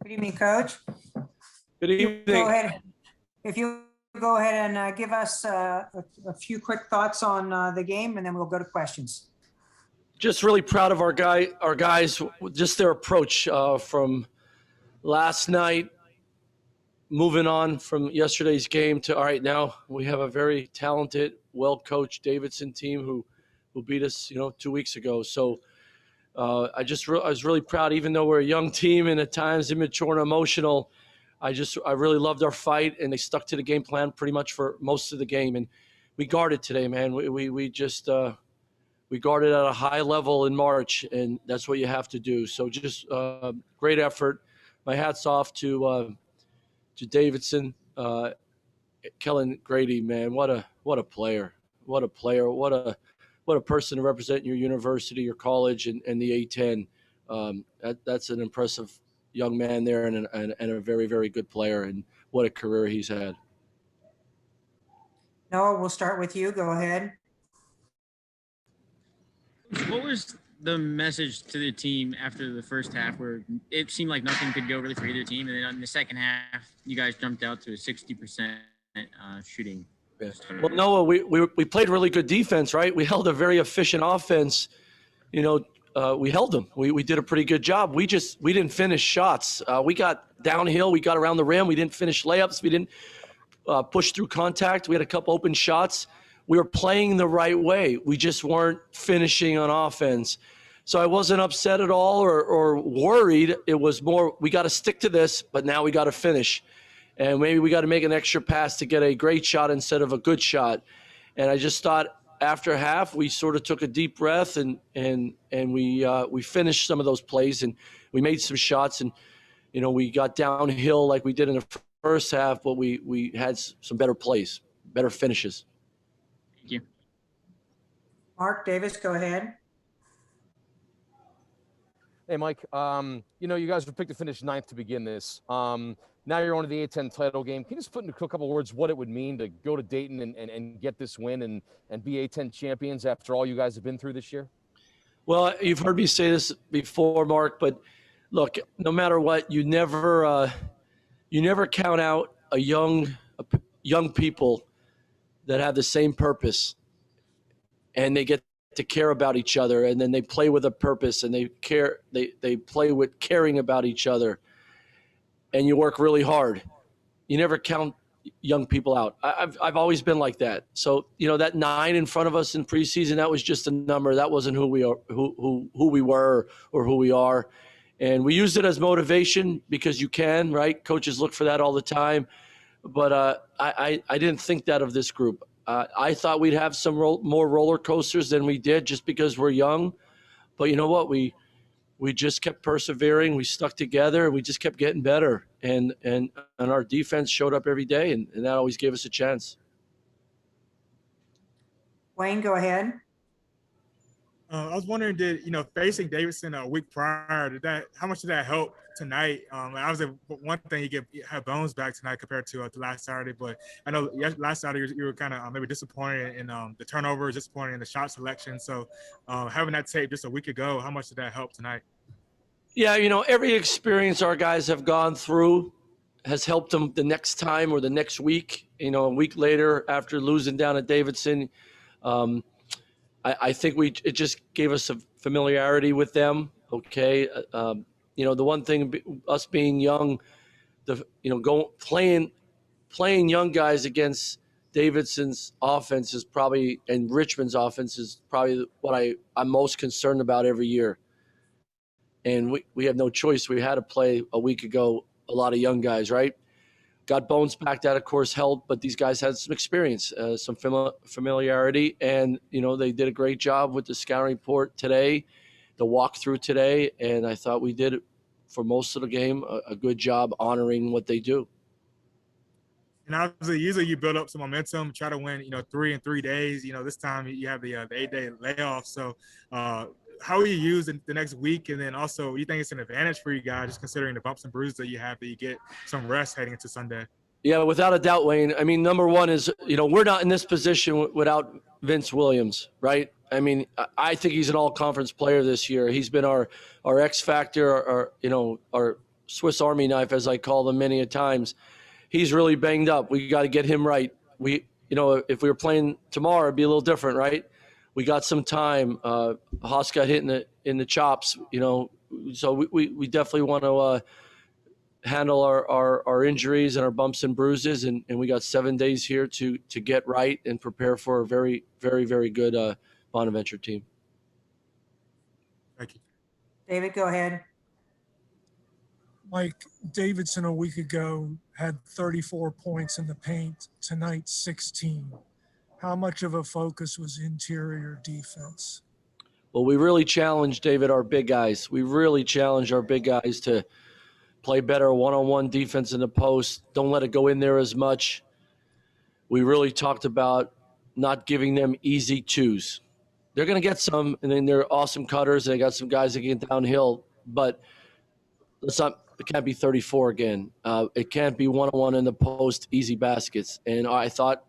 Good evening, Coach. Good evening. If you go ahead and give us a few quick thoughts on the game, and then we'll go to questions. Just really proud of our guys, just their approach from last night, moving on from yesterday's game to, all right, now we have a very talented, well-coached Davidson team who beat us, 2 weeks ago. So I was really proud, even though we're a young team and at times immature and emotional. I really loved our fight, and they stuck to the game plan pretty much for most of the game. And we guarded today, man. We guarded at a high level in March, and that's what you have to do. So just great effort. My hat's off to Davidson, Kellen Grady, man. What a player! What a player! What a person to represent your university, your college, and the A10. That's an impressive young man there, and a very, very good player. And what a career he's had. Noah, we'll start with you. Go ahead. What was the message to the team after the first half, where it seemed like nothing could go really for either team, and then in the second half, you guys jumped out to a 60% shooting? Yeah. Well, Noah, we played really good defense, right? We held a very efficient offense. We held them. We did a pretty good job. We didn't finish shots. We got downhill. We got around the rim. We didn't finish layups. We didn't push through contact. We had a couple open shots. We were playing the right way. We just weren't finishing on offense. So I wasn't upset at all or worried. It was more, we got to stick to this, but now we got to finish. And maybe we got to make an extra pass to get a great shot instead of a good shot. And I just thought after half, we sort of took a deep breath and we finished some of those plays, and we made some shots, and we got downhill like we did in the first half, but we had some better plays, better finishes. Thank you. Mark Davis, go ahead. Hey, Mike. You guys were picked to finish 9th to begin this. Now you're on to the A10 title game. Can you just put in a couple of words what it would mean to go to Dayton and get this win and be A10 champions after all you guys have been through this year? Well, you've heard me say this before, Mark, but look, no matter what, you never count out a young people that have the same purpose, and they get to care about each other, and then they play with a purpose, and they play with caring about each other, and you work really hard. You never count young people out. I've always been like that. So that 9 in front of us in preseason, that was just a number. That wasn't who we are, who we were, or who we are. And we used it as motivation because you can, right? Coaches look for that all the time. But I didn't think that of this group. I thought we'd have some more roller coasters than we did just because we're young. But you know what? We just kept persevering. We stuck together. We just kept getting better. And our defense showed up every day, and that always gave us a chance. Wayne, go ahead. I was wondering, facing Davidson a week prior, how much did that help tonight? Obviously, one thing, you have Bones back tonight compared to last Saturday, but I know last Saturday you were kind of maybe disappointed in the turnovers, disappointed in the shot selection. So having that tape just a week ago, how much did that help tonight? Yeah, every experience our guys have gone through has helped them the next time or the next week. A week later after losing down at Davidson, I think it just gave us a familiarity with them. Okay. The one thing, us being young, playing young guys against Davidson's offense is probably, and Richmond's offense is probably what I'm most concerned about every year. And we have no choice. We had to play a week ago a lot of young guys, right? Got Bones back, that of course helped, but these guys had some experience, some familiarity, and they did a great job with the scouting report today, the walkthrough today, and I thought we did for most of the game a good job honoring what they do. And obviously, usually you build up some momentum, try to win, 3 in 3 days. This time you have the 8-day layoff. So how will you use the next week? And then also, you think it's an advantage for you guys, just considering the bumps and bruises that you have, that you get some rest heading into Sunday? Yeah, without a doubt, Wayne. I mean, number one is, we're not in this position without Vince Williams, right? I mean, I think he's an all-conference player this year. He's been our X factor, our Swiss Army knife, as I call them many a times. He's really banged up. We got to get him right. If we were playing tomorrow, it'd be a little different, right? We got some time. Haas got hit in the chops, so we definitely want to handle our injuries and our bumps and bruises, and we got 7 days here to get right and prepare for a very, very, very good Bonaventure team. Thank you. David, go ahead. Mike, Davidson a week ago had 34 points in the paint. Tonight, 16. How much of a focus was interior defense? Well, we really challenged, David, our big guys. We really challenged our big guys to play better one-on-one defense in the post. Don't let it go in there as much. We really talked about not giving them easy twos. They're going to get some, and then they're awesome cutters. They got some guys that get downhill, but it can't be 34 again. It can't be one-on-one in the post, easy baskets. And I thought,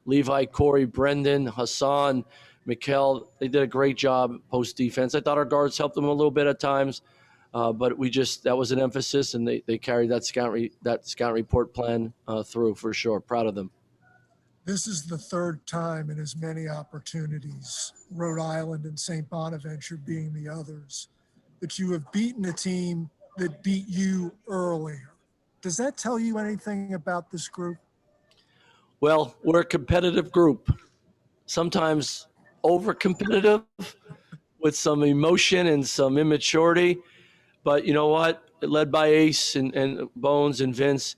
Levi, Corey, Brendan, Hassan, Mikkel, they did a great job post defense. I thought our guards helped them a little bit at times, but that was an emphasis, and they carried that scout report plan through for sure. Proud of them. This is the third time in as many opportunities, Rhode Island and St. Bonaventure being the others, that you have beaten a team that beat you earlier. Does that tell you anything about this group? Well, we're a competitive group, sometimes over-competitive with some emotion and some immaturity. But you know what? Led by Ace and Bones and Vince,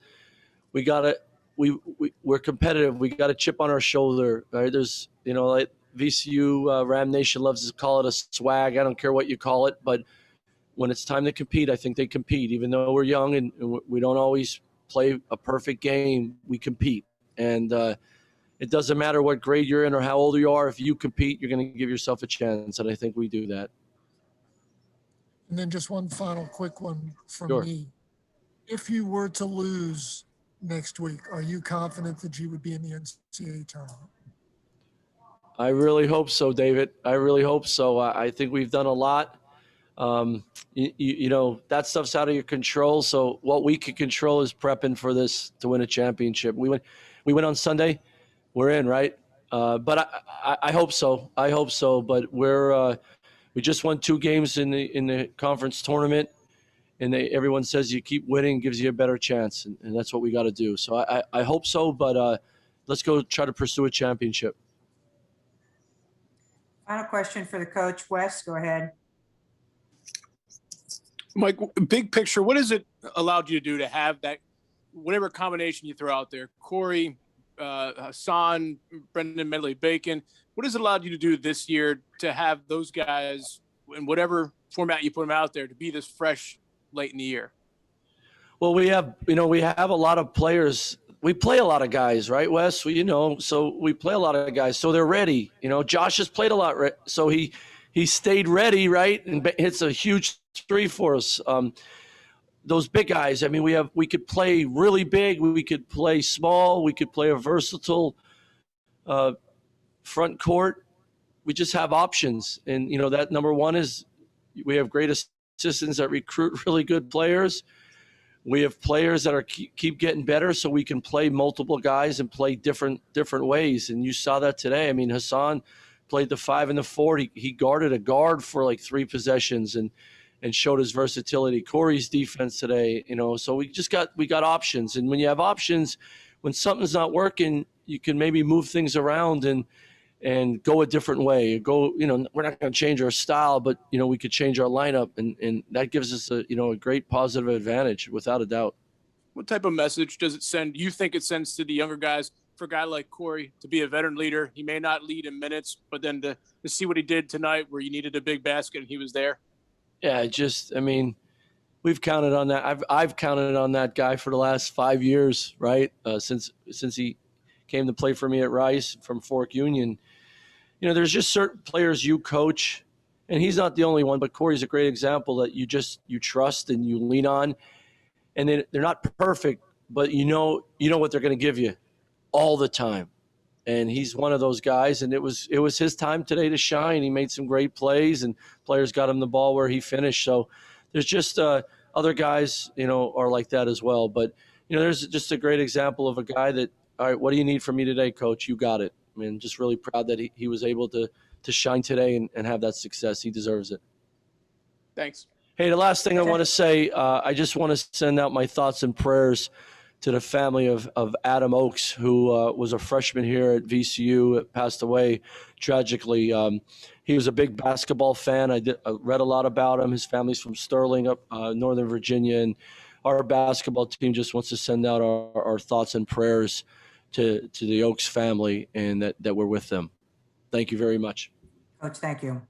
we're competitive. We got a chip on our shoulder. Right? There's, like VCU Ram Nation loves to call it a swag. I don't care what you call it, but when it's time to compete, I think they compete. Even though we're young and we don't always play a perfect game, we compete. And it doesn't matter what grade you're in or how old you are. If you compete, you're going to give yourself a chance, and I think we do that. And then just one final quick one from Sure. me. If you were to lose next week, are you confident that you would be in the NCAA tournament? I really hope so, David. I really hope so. I think we've done a lot. That stuff's out of your control. So what we can control is prepping for this to win a championship. We went on Sunday. We're in, right? But I hope so. I hope so. But we just won 2 games in the conference tournament, and everyone says you keep winning gives you a better chance, and that's what we got to do. So I hope so. But let's go try to pursue a championship. Final question for the coach. Wes, go ahead. Mike, big picture, what has it allowed you to do to have that, whatever combination you throw out there, Corey, Hassan, Brendan, Medley, Bacon, what has it allowed you to do this year to have those guys in whatever format you put them out there to be this fresh late in the year? Well, we have a lot of players. We play a lot of guys, right, Wes? So we play a lot of guys. So they're ready. Josh has played a lot. So he stayed ready, right? And hits a huge 3 for us. Those big guys, we could play really big. We could play small. We could play a versatile front court. We just have options. And, that number one is we have great assistants that recruit really good players. We have players that keep getting better, so we can play multiple guys and play different ways. And you saw that today. Hassan played the 5 and the 4. He guarded a guard for like 3 possessions and showed his versatility. Corey's defense today, so we got options. And when you have options, when something's not working, you can maybe move things around and go a different way. We're not going to change our style, but we could change our lineup, and that gives us a great positive advantage without a doubt. What type of message does it send? Do you think it sends to the younger guys, for a guy like Corey to be a veteran leader? He may not lead in minutes, but then to see what he did tonight where you needed a big basket and he was there. Yeah, we've counted on that. I've counted on that guy for the last 5 years, right? Since he came to play for me at Rice from Fork Union. There's just certain players you coach, and he's not the only one, but Corey's a great example that you trust and you lean on. And they're not perfect, but you know what they're going to give you all the time. And he's one of those guys, and it was his time today to shine. He made some great plays, and players got him the ball where he finished. So there's just a other guys, are like that as well. But, there's just a great example of a guy that, all right, what do you need from me today, coach? You got it. I mean, just really proud that he was able to shine today and have that success. He deserves it. Thanks. Hey, the last thing I want to say, I just want to send out my thoughts and prayers to the family of Adam Oakes, who was a freshman here at VCU, passed away tragically. He was a big basketball fan. I read a lot about him. His family's from Sterling, up Northern Virginia, and our basketball team just wants to send out our thoughts and prayers to the Oakes family, and that we're with them. Thank you very much. Coach, thank you.